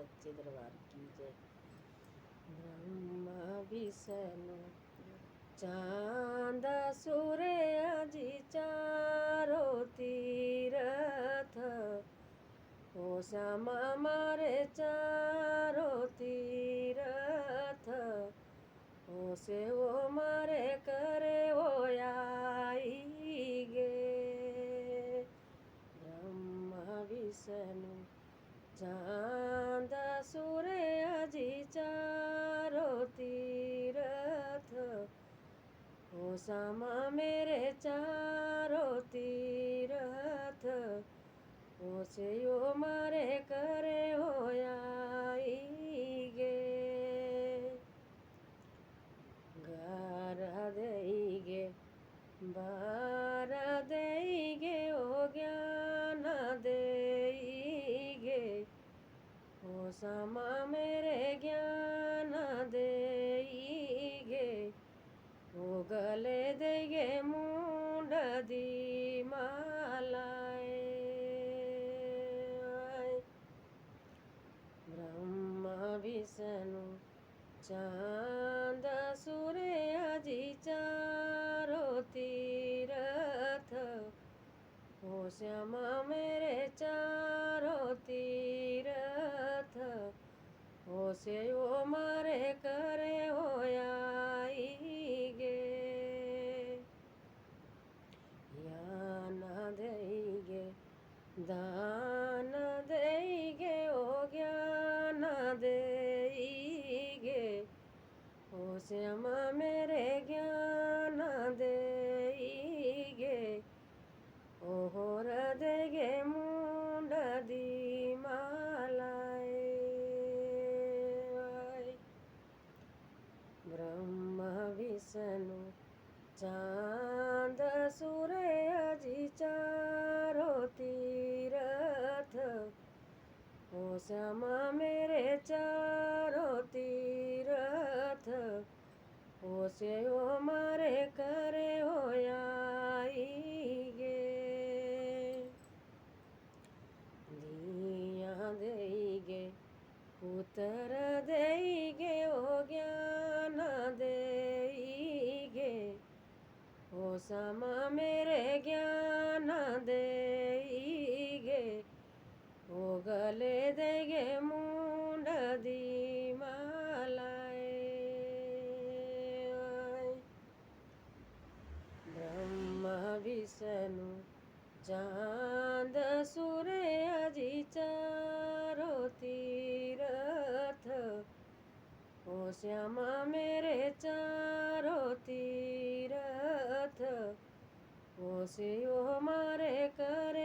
सच्चे दरबार की जय। ब्रह्मा विष्णु चांद सूर्य जी चारो तीरथ, ओ श्यामा मारे चारो तीरथ, ओ से वो मारे करे वो आई गे। ब्रह्मा विष्णु चांद सूर्य जी चारो तीरथ, ओ श्यामा मेरे चारो तीरथ, ओ से यो मारे करे हो आई गे। गारा देईगे बारा देईगे ओ ज्ञान देईगे, ओ श्यामा मेरे ज्ञान देईगे, ओ गले देगे मुंड दी मालाए। ब्रह्मा विष्णु चांद सूर्य जी चारो तीरथ, ओ श्यामा मेरे चारो तीरथ, ओ से ओ मारे करे हो आई गे। ज्ञान देईगे दान देईगे ओ ज्ञान देईगे, ओ श्यामा मेरे ज्ञान देईगे, ओ होर देगे मुंड दी मालाए। ब्रह्मा विष्णु चांद सूर्य जी चारो तीरथ, ओ श्यामा मेरे चारो तीरथ, ओ से ओ मारे करे हो आई गे। दिया देईगे पुत्र देईगे ओ ज्ञान देईगे, ओ श्यामा मेरे ज्ञान देईगे, ओ गले देगे मुंड दी मालाए। ब्रह्मा विष्णु चांद सूर्य जी चारो तीरथ, ओ श्यामा मेरे चारो तीरथ, ओ से ओ मारे करे